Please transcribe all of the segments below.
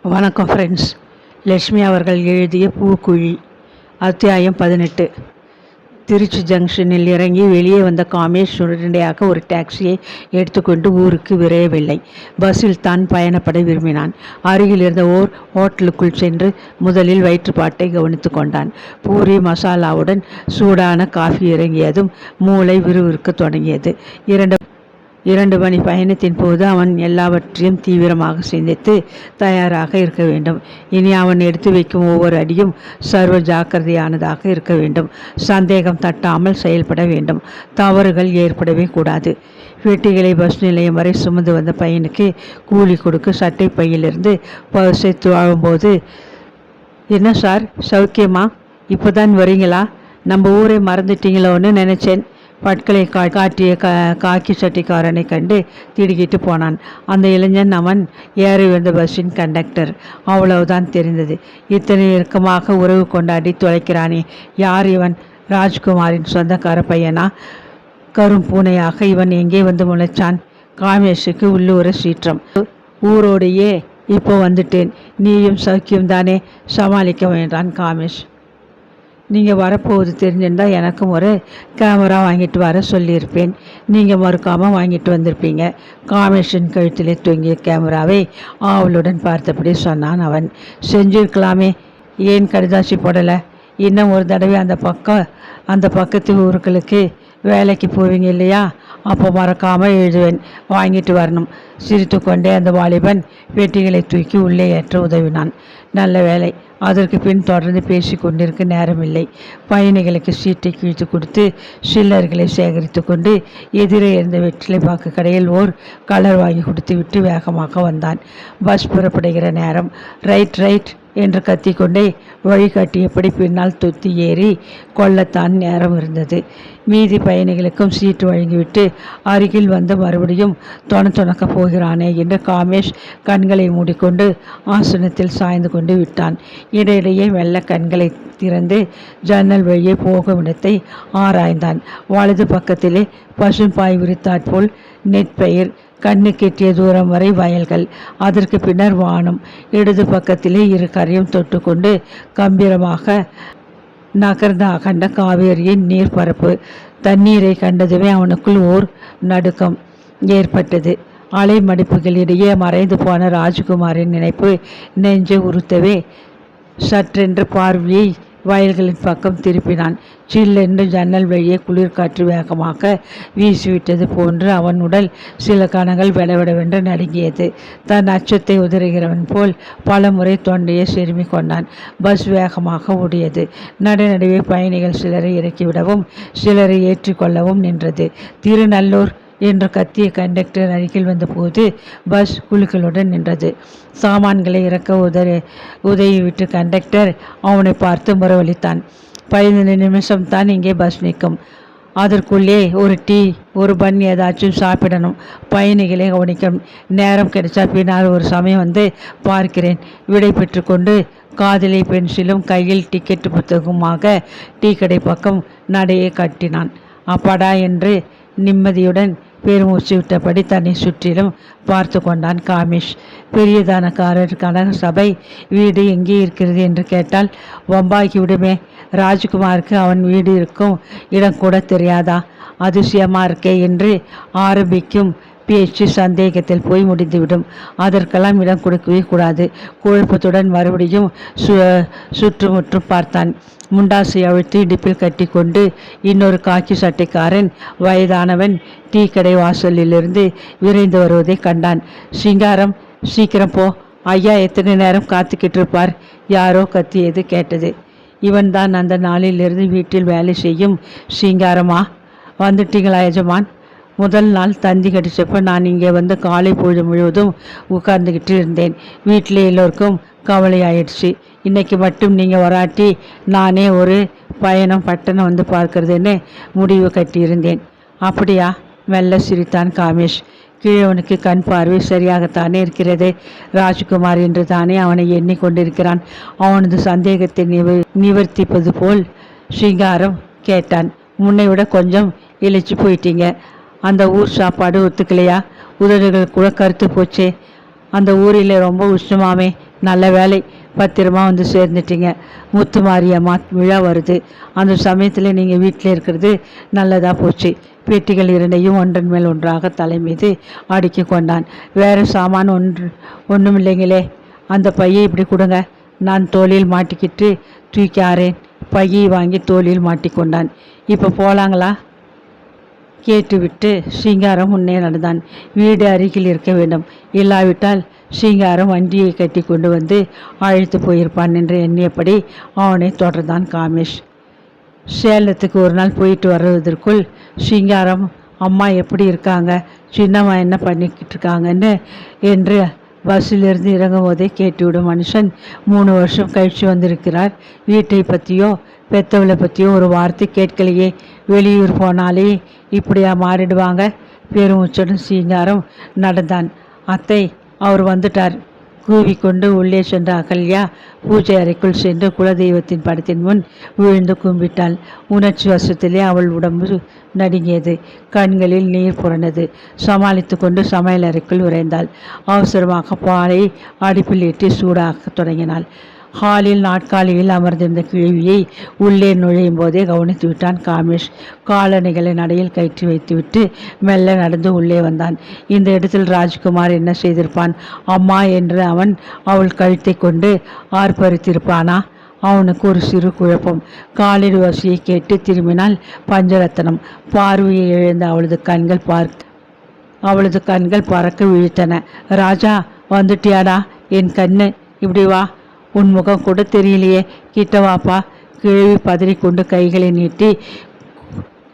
வணக்கம் ஃப்ரெண்ட்ஸ். லட்சுமி அவர்கள் எழுதிய பூக்குழி, அத்தியாயம் 18. திருச்சி ஜங்ஷனில் இறங்கி வெளியே வந்த காமேஷ் உடனடியாக ஒரு டாக்ஸியை எடுத்துக்கொண்டு ஊருக்கு விரையவில்லை. பஸ்ஸில் தான் பயணப்பட விரும்பினான். அருகில் இருந்த ஓர் ஹோட்டலுக்குள் சென்று முதலில் வயிற்றுப்பாட்டை கவனித்து கொண்டான். பூரி மசாலாவுடன் சூடான காஃபி இறங்கியதும் மூளை விறுவிறுக்க தொடங்கியது. 2 மணி பயணத்தின் போது அவன் எல்லாவற்றையும் தீவிரமாக சிந்தித்து தயாராக இருக்க வேண்டும். இனி அவன் எடுத்து வைக்கும் ஒவ்வொரு அடியும் சர்வ ஜாக்கிரதையானதாக இருக்க வேண்டும். சந்தேகம் தட்டாமல் செயல்பட வேண்டும். தவறுகள் ஏற்படவே கூடாது. வெட்டிகளை பஸ் நிலையம் வரை சுமந்து வந்த பையனுக்கு கூலி கொடுக்க சட்டை பையிலிருந்து பர்ஸை துவாழும்போது, என்ன சார், சௌக்கியமா? இப்போதான் வரீங்களா? நம்ம ஊரை மறந்துட்டீங்களோன்னு நினச்சேன். பட்களை காட்டிய காக்கி சட்டிக்காரனை கண்டு திடுக்கிட்டு போனான். அந்த இளைஞன் அவன் ஏறி வந்த பஸ்ஸின் கண்டக்டர். அவ்வளவுதான் தெரிந்தது. இத்தனை நெருக்கமாக உறவு கொண்டாடி தொலைக்கிறானே, யார் இவன்? ராஜ்குமாரின் சொந்தக்கார பையனா? கரும் பூனையாக இவன் எங்கே வந்து முளைச்சான்? காமேஷுக்கு உள்ளூர சீற்றம். ஊரோடையே இப்போ வந்துட்டேன், நீயும் சௌக்கியம்தானே? சமாளிக்க வேண்டான் காமேஷ். நீங்கள் வரப்போகுது தெரிஞ்சிருந்தால் எனக்கும் ஒரு கேமரா வாங்கிட்டு வர சொல்லியிருப்பேன். நீங்கள் மறுக்காமல் வாங்கிட்டு வந்திருப்பீங்க. காமேஷின் கழுத்திலே தூங்கிய கேமராவை ஆவலுடன் பார்த்தபடி சொன்னான் அவன். செஞ்சிருக்கலாமே, ஏன் கடிதாசி போடலை? இன்னும் ஒரு தடவை அந்த பக்கத்து ஊர்களுக்கு வேலைக்கு போவீங்க இல்லையா? அப்போ மறக்காமல் எழுதுவேன், வாங்கிட்டு வரணும். சிரித்து கொண்டே அந்த வாலிபன் வெட்டிகளை தூக்கி உள்ளே ஏற்ற உதவினான். நல்ல வேலை. அதற்கு பின் தொடர்ந்து பேசி கொண்டிருக்க நேரமில்லை. பயணிகளுக்கு சீட்டை கிழித்து கொடுத்து சில்லர்களை சேகரித்து கொண்டு எதிரே இருந்த வெற்றிலை பாக்கு கடையில் ஓர் கலர் வாங்கி கொடுத்து விட்டு வேகமாக வந்தான். பஸ் புறப்படுகிற நேரம். ரைட் ரைட் என்று கத்திக்கொண்டே வழிகாட்டியபடி பின்னால் தொத்தி ஏறி கொள்ளத்தான் நேரம் இருந்தது. மீதி பயணிகளுக்கும் சீட்டு வழங்கிவிட்டு அருகில் வந்து மறுபடியும் தொணக்கப் போகிறானே என்று காமேஷ் கண்களை மூடிக்கொண்டு ஆசனத்தில் சாய்ந்து கொண்டு விட்டான். இடையிடையே வெள்ள கண்களை திறந்து ஜன்னல் வழியே போகும் இடத்தை ஆராய்ந்தான். வலது பக்கத்திலே பசும்பாய் விரித்தாற்போல் நெற்பயிர், கண்ணு கெட்டிய தூரம் வரை வயல்கள், அதற்கு பின்னர் வானம். இடது பக்கத்திலே இரு கரையும் தொட்டுக்கொண்டு கம்பீரமாக நகர்ந்த அகண்ட காவேரியின் நீர்பரப்பு. தண்ணீரை கண்டதுமே அவனுக்குள் ஓர் நடுக்கம் ஏற்பட்டது. அலை மடிப்புகளிடையே மறைந்து போன ராஜ்குமாரின் நினைப்பு நெஞ்சை உறுத்தவே சற்றென்று பார்வையை வயல்களின் பக்கம் திருப்பினான். சில்லென்று ஜன்னல் வழியே குளிர்காற்று வேகமாக வீசிவிட்டது போன்று அவன் உடல் சில கணங்கள் விடவிடவென்று நடுங்கியது. தன் அச்சத்தை உதறுகிறவன் போல் பல முறை தொண்டையை செருமி கொண்டான். பஸ் வேகமாக ஓடியது. நடுநடுவே பயணிகள் சிலரை இறக்கிவிடவும் சிலரை ஏற்றிக்கொள்ளவும் நின்றது. திருநல்லூர் என்று கத்திய கண்டக்டர் அருகில் வந்தபோது பஸ் குழுக்களுடன் நின்றது. சாமான்களை இறக்க உதவிவிட்டு கண்டக்டர் அவனை பார்த்து முறவளித்தான். 15 நிமிஷம்தான் இங்கே பஸ் நிற்கும். அதற்குள்ளே ஒரு டீ, ஒரு பன் ஏதாச்சும் சாப்பிடணும். பயணிகளை கவனிக்கணும். நேரம் கிடைச்சா பின்னால் ஒரு சமயம் வந்து பார்க்கிறேன். விடை பெற்று கொண்டு காதிலே பென்சிலும் கையில் டிக்கெட்டு புத்தகமாக டீ கடை பக்கம் நடையை கட்டினான். அப்பாடா என்று நிம்மதியுடன் பெருமூச்சு விட்டபடி தன்னை சுற்றிலும் பார்த்து கொண்டான் காமேஷ். பெரியதானக்காரர் கனக சபை வீடு எங்கே இருக்கிறது என்று கேட்டால் வம்பாகி விடுமே. ராஜ்குமாருக்கு அவன் வீடு இருக்கும் இடம் கூட தெரியாதா? அதிசயமா இருக்கே என்று ஆரம்பிக்கும் பேச்சு சந்தேகத்தில் போய் முடிந்துவிடும். அதற்கெல்லாம் இடம் கொடுக்கவே கூடாது. குழப்பத்துடன் மறுபடியும் சுற்றுமுற்றும் பார்த்தான். முண்டாசை அழுத்தி இடுப்பில் கட்டி கொண்டு இன்னொரு காக்கி சட்டைக்காரன் வயதானவன் டீ கடை வாசலிலிருந்து விரைந்து வருவதை கண்டான். சிங்காரம், சீக்கிரம் போ, ஐயா எத்தனை நேரம் காத்துக்கிட்டு இருப்பார்? யாரோ கத்தியது கேட்டது. இவன்தான் அந்த நாளிலிருந்து வீட்டில் வேலை செய்யும் சிங்காரமா? வந்துட்டீங்களா எஜமான்? முதல் நாள் தந்தி கடிச்சப்ப நான் இங்கே வந்து காலை பொழுது முழுவதும் உட்கார்ந்துக்கிட்டு இருந்தேன். வீட்டில் எல்லோருக்கும் கவலையாயிடுச்சு. இன்றைக்கி மட்டும் நீங்கள் வராட்டி நானே ஒரு பயணம் பட்டணம் வந்து பார்க்கறதுன்னு முடிவு கட்டியிருந்தேன். அப்படியா? மெல்ல சிரித்தான் காமேஷ். கீழவனுக்கு கண் பார்வை சரியாகத்தானே இருக்கிறது. ராஜ்குமார் என்று தானே அவனை எண்ணிக்கொண்டிருக்கிறான். அவனது சந்தேகத்தை நிவர்த்திப்பது போல் சிங்காரம் கேட்டான். முன்னை விட கொஞ்சம் இழைச்சி போயிட்டீங்க. அந்த ஊர் சாப்பாடு ஒத்துக்கலையா? உதடுகள் கூட கருத்து போச்சே. அந்த ஊரில் ரொம்ப உஷ்ணமாமே. நல்ல வேலை, பத்திரமா வந்து சேர்ந்துட்டீங்க. முத்து மாரியம்மா விழா வருது. அந்த சமயத்தில் நீங்கள் வீட்டில் இருக்கிறது நல்லதாக போச்சு. பெட்டிகள் இரண்டையும் ஒன்றன் மேல் ஒன்றாக தலை மீது அடுக்கி கொண்டான். வேறு சாமான் ஒன்றும் இல்லைங்களே. அந்த பையை இப்படி கொடுங்க, நான் தோளில் மாட்டிக்கிட்டு தூக்கி ஆறேன். பையை வாங்கி தோளில் மாட்டிக்கொண்டான். இப்போ போகலாங்களா கேட்டுவிட்டு சிங்காரம் முன்னே நடந்தான். வீடு அருகில் இருக்க வேண்டும், இல்லாவிட்டால் சிங்காரம் வண்டியை கட்டி கொண்டு வந்து அழைத்து போயிருப்பான் என்று எண்ணியபடி அவனை தொடர்ந்தான் காமேஷ். சேலத்துக்கு ஒரு நாள் போயிட்டு வர்றதற்குள் சிங்காரம் அம்மா எப்படி இருக்காங்க, சின்னம்மா என்ன பண்ணிக்கிட்டு இருக்காங்கன்னு என்று பஸ்ஸிலிருந்து இறங்கும் போதே கேட்டுவிடும் மனுஷன் 3 வருஷம் கழித்து வந்திருக்கிறார். வீட்டை பற்றியோ பெத்தவளை பற்றியோ ஒரு வார்த்தை கேட்கலையே. வெளியூர் போனாலே இப்படியா மாறிடுவாங்க? பெருமூச்சுடன் சிங்காரம் நடந்தான். அத்தை, அவர் வந்துட்டார் கூவிக்கொண்டு உள்ளே சென்ற அகல்யா பூஜை அறைக்குள் சென்று குலதெய்வத்தின் படத்தின் முன் விழுந்து கும்பிட்டாள். உணர்ச்சி வசத்திலே அவள் உடம்பு நடுங்கியது, கண்களில் நீர் புரண்டது. சமாளித்து கொண்டு சமையல் அறைக்குள் விரைந்தாள். அவசரமாக பாலை அடுப்பில் ஏற்றி சூடாக்க தொடங்கினாள். ஹாலில் நாட்காலியில் அமர்ந்திருந்த கிழவியை உள்ளே நுழையும் போதே கவனித்து விட்டான் காமேஷ். காலணிகளை நடையில் கயிற்றி வைத்துவிட்டு மெல்ல நடந்து உள்ளே வந்தான். இந்த இடத்தில் ராஜ்குமார் என்ன செய்திருப்பான்? அம்மா என்று அவன் அவள் கழுத்தை கொண்டு ஆர்ப்பரித்திருப்பானா? அவனுக்கு ஒரு சிறு குழப்பம். காலில் வசியை கேட்டு திரும்பினால் பஞ்சரத்தனம். பார்வையை இழந்த அவளது கண்கள் பறக்க விழித்தன. ராஜா, வந்துட்டியாடா? என் கண்ணு, இப்படி வா. உன் முகம் கூட தெரியலையே, கிட்ட வாப்பா. கிழவி பதறிக்கொண்டு கைகளை நீட்டி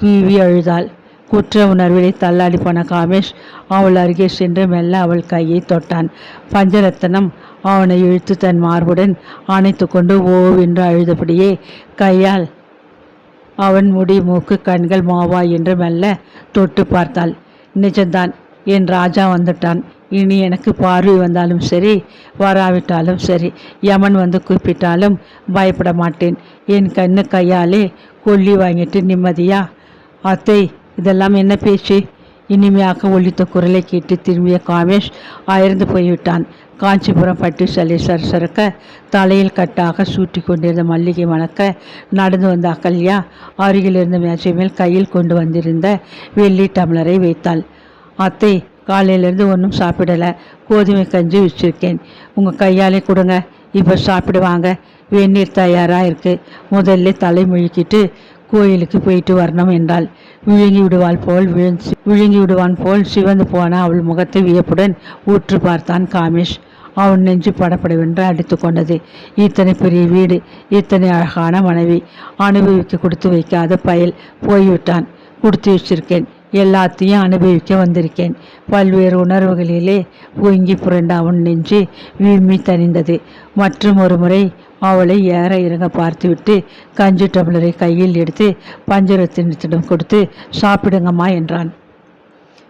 கீவி அழுதாள். குற்ற உணர்விலே தள்ளாடி போன காமேஷ் அவள் அருகே சென்று மெல்ல அவள் கையை தொட்டான். பஞ்சரத்தனம் அவனை இழுத்து தன் மார்புடன் அணைத்து கொண்டு ஓவென்று அழுதபடியே கையால் அவன் முடி, மூக்கு, கண்கள் மாவா என்று மெல்ல தொட்டு பார்த்தாள். நிஜம்தான், என் ராஜா வந்துட்டான். இனி எனக்கு பார்வை வந்தாலும் சரி, வராவிட்டாலும் சரி, யமன் வந்து கூப்பிட்டாலும் பயப்பட மாட்டேன். என் கண்ணு கையாலே கொல்லி வாங்கிட்டு நிம்மதியா? அத்தை, இதெல்லாம் என்ன பேச்சு? இனிமையாக ஒலித்த குரலை கேட்டு திரும்பிய காமேஷ் அயர்ந்து போய்விட்டான். காஞ்சிபுரம் பட்டு சலை சரசரக்க தலையில் கட்டாக சூட்டி கொண்டிருந்த மல்லிகை மணக்க நடந்து வந்த அகல்யா அருகில் இருந்த மேஜை மேல் கையில் கொண்டு வந்திருந்த வெள்ளி டம்ளரை வைத்தாள். அத்தை, காலையிலேருந்து ஒன்றும் சாப்பிடலை. கோதுமை கஞ்சி வச்சுருக்கேன், உங்கள் கையாலே கொடுங்க. இப்போ சாப்பிடுவாங்க. வெந்நீர் தயாராக இருக்குது. முதல்ல தலை முழுக்கிட்டு கோயிலுக்கு போயிட்டு வரணும் என்றாள். விழுங்கி விடுவான் போல் சிவந்து போன அவள் முகத்தை வியப்புடன் ஊற்று பார்த்தான் காமேஷ். அவன் நெஞ்சு படப்படவென்று அடித்து கொண்டது. இத்தனை பெரிய வீடு, இத்தனை அழகான மனைவி, அனுபவிக்க கொடுத்து வைக்காத பயல் போய்விட்டான். கொடுத்து வச்சிருக்கேன், எல்லாத்தையும் அனுபவிக்க வந்திருக்கேன். பல்வேறு உணர்வுகளிலே பொங்கி புரண்ட அவன் நெஞ்சு விம்மி தணிந்தது. மற்றும் ஒரு முறை அவளை ஏற இறங்க பார்த்துவிட்டு கஞ்சி டம்ளரை கையில் எடுத்து பஞ்சரத்தினத்திடம் கொடுத்து சாப்பிடுங்கம்மா என்றான்.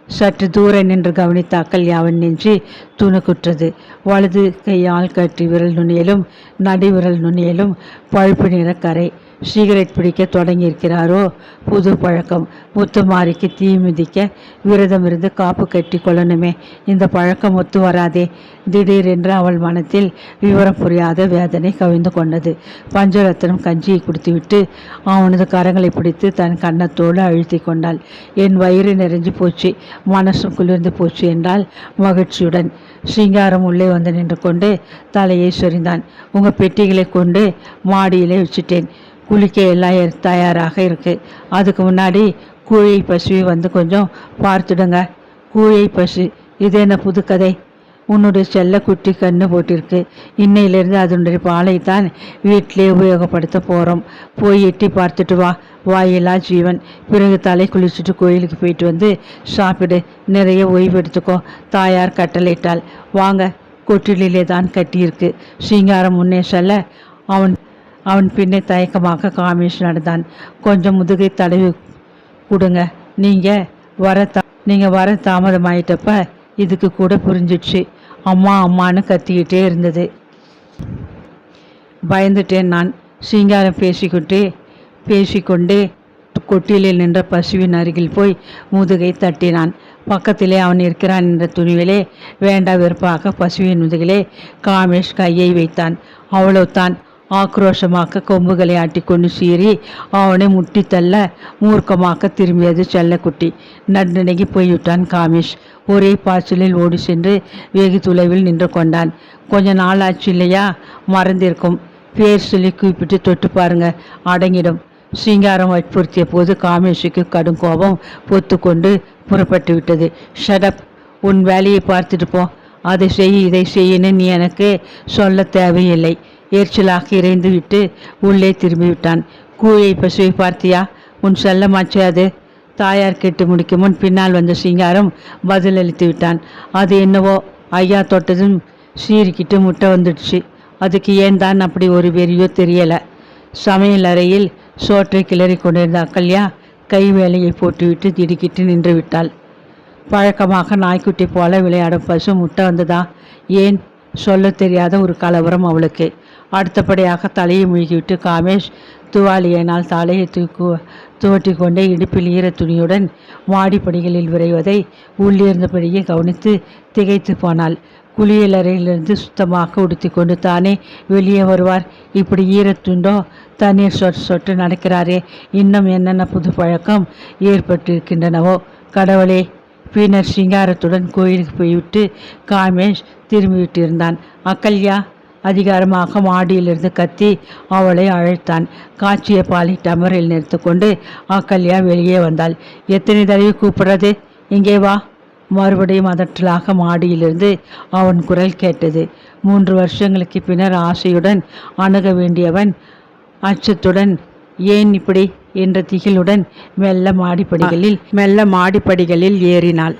சற்று தூர நின்று கவனித்த அகல்யாவின் நெஞ்சு துணுக்குற்றது. வலது கையால் கட்டி விரல் நுனியிலும் நடுவிரல் நுனியிலும் பழுப்பு நிற கரை. சிகரெட் பிடிக்க தொடங்கியிருக்கிறாரோ? புது பழக்கம். முத்துமாரிக்கு தீ மிதிக்க விரதம் இருந்து காப்பு கட்டி கொள்ளணுமே, இந்த பழக்கம் ஒத்து வராதே. திடீரென்று அவள் மனத்தில் விவரம் புரியாத வேதனை கவிழ்ந்து கொண்டது. பஞ்சரத்னம் கஞ்சியை குடித்துவிட்டு அவனது கரங்களை பிடித்து தன் கன்னத்தோடு அழுத்தி கொண்டாள். என் வயிறு நிறைஞ்சு போச்சு, மனசும் குளிர்ந்து போச்சு என்றால் மகிழ்ச்சியுடன். சிங்காரம் உள்ளே வந்து நின்று கொண்டு தலையை சொரிந்தான். உங்கள் பெட்டிகளை கொண்டு மாடியிலே வச்சுட்டேன். குளிக்க எல்லாம் தயாராக இருக்கு. அதுக்கு முன்னாடி கூழை பசுவை வந்து கொஞ்சம் பார்த்துடுங்க. கூழை பசு, இது என்ன புது கதை? உன்னுடைய செல்ல குட்டி கண்ணு போட்டிருக்கு. இன்னையிலேருந்து அதனுடைய பாலைத்தான் வீட்டிலே உபயோகப்படுத்த போகிறோம். போய் எட்டி பார்த்துட்டு வா. வாயிலா ஜீவன். பிறகு தலை குளிச்சுட்டு கோயிலுக்கு போயிட்டு வந்து சாப்பிடு. நிறைய ஓய்வு எடுத்துக்கோ. தாயார் கட்டளையிட்டாள். வாங்க, கொட்டிலே தான் கட்டியிருக்கு. சிங்காரம் முன்னே செல்ல அவன் பின்னே தயக்கமாக காமேஷ் நடந்தான். கொஞ்சம் முதுகை தடவி கொடுங்க. நீங்கள் வர தாமதமாயிட்டப்ப இதுக்கு கூட புரிஞ்சிடுச்சு. அம்மா அம்மான்னு கத்திக்கிட்டே இருந்தது. பயந்துட்டேன் நான். சிங்காரம் பேசிக்கொண்டே கொட்டிலில் நின்ற பசுவின் அருகில் போய் முதுகை தட்டினான். பக்கத்திலே அவன் இருக்கிறான் என்ற துணிவிலே வேண்டா வெறுப்பாக பசுவின் முதுகிலே காமேஷ் கையை வைத்தான். அவ்வளவுதான். ஆக்ரோஷமாக கொம்புகளை ஆட்டிக்கொண்டு சீறி அவனை முட்டி தள்ள மூர்க்கமாக திரும்பியது செல்லக்குட்டி. நடுநடுங்கி போய்விட்டான் காமேஷ். ஒரே பாய்ச்சலில் ஓடி சென்று வெகு தொலைவில் நின்று கொண்டான். கொஞ்ச நாள் ஆச்சு இல்லையா, மறந்திருக்கும். பேர் சொல்லி கூப்பிட்டு தொட்டு பாருங்க, அடங்கிடும். சிங்காரம் வற்புறுத்திய போது காமேஷுக்கு கடும் கோபம் பொத்து கொண்டு புறப்பட்டு விட்டது. ஷடப், உன் வேலையை பார்த்துட்டு போ. அதை செய் இதை செய்யின்னு நீ எனக்கு சொல்ல தேவையில்லை. எரிச்சலாக இறைந்து விட்டு உள்ளே திரும்பிவிட்டான். கூழை பசுவை பார்த்தியா? உன் செல்லமாச்சு அது. தாயார் கேட்டு முடிக்கும் முன் பின்னால் வந்த சிங்காரம் பதிலளித்து விட்டான். அது என்னவோ ஐயா தொட்டதும் சீறிக்கிட்டு முட்டை வந்துடுச்சு. அதுக்கு ஏன் தான் அப்படி ஒரு வெறியோ தெரியலை. சமையல் அறையில் சோற்றை கிளறி கொண்டிருந்த அக்கல்யா கை வேலையை போட்டுவிட்டு திடுக்கிட்டு நின்று விட்டாள். பழக்கமாக நாய்க்குட்டி போல விளையாடும் பசு முட்டை வந்ததா? ஏன்? சொல்ல தெரியாத ஒரு கலவரம் அவளுக்கு. அடுத்தபடியாக தலையை முழுகிவிட்டு காமேஷ் துவாலியினால் தலையை துவட்டி கொண்டே இடுப்பில் ஈர துணியுடன் மாடிப்படிகளில் விரைவதை உள்ளிருந்தபடியே கவனித்து திகைத்து போனாள். குளியலறையிலிருந்து சுத்தமாக உடுத்தி கொண்டு தானே வெளியே வருவார். இப்படி ஈரத்துண்டோ தண்ணீர் சொட்டு சொட்டு நடக்கிறாரே, இன்னும் என்னென்ன புது பழக்கம் ஏற்பட்டிருக்கின்றனவோ கடவுளே. பின்னர் சிங்காரத்துடன் கோயிலுக்கு போய்விட்டு காமேஷ் திரும்பிவிட்டிருந்தான். அக்கல்யா, அதிகாரமாக மாடியிலிருந்து கத்தி அவளை அழைத்தான். காய்ச்சிய பாலை டமரில் நிறுத்து கொண்டு அக்கல்யா வெளியே வந்தாள். எத்தனை தடவை கூப்பிடுறது? இங்கே வா. மறுபடியும் அதற்றலாக மாடியிலிருந்து அவன் குரல் கேட்டது. 3 வருஷங்களுக்கு பின்னர் ஆசையுடன் அணுக வேண்டியவன் அச்சத்துடன், ஏன் இப்படி என்ற திகிலுடன் மெல்ல மாடிப்படிகளில் ஏறினாள்.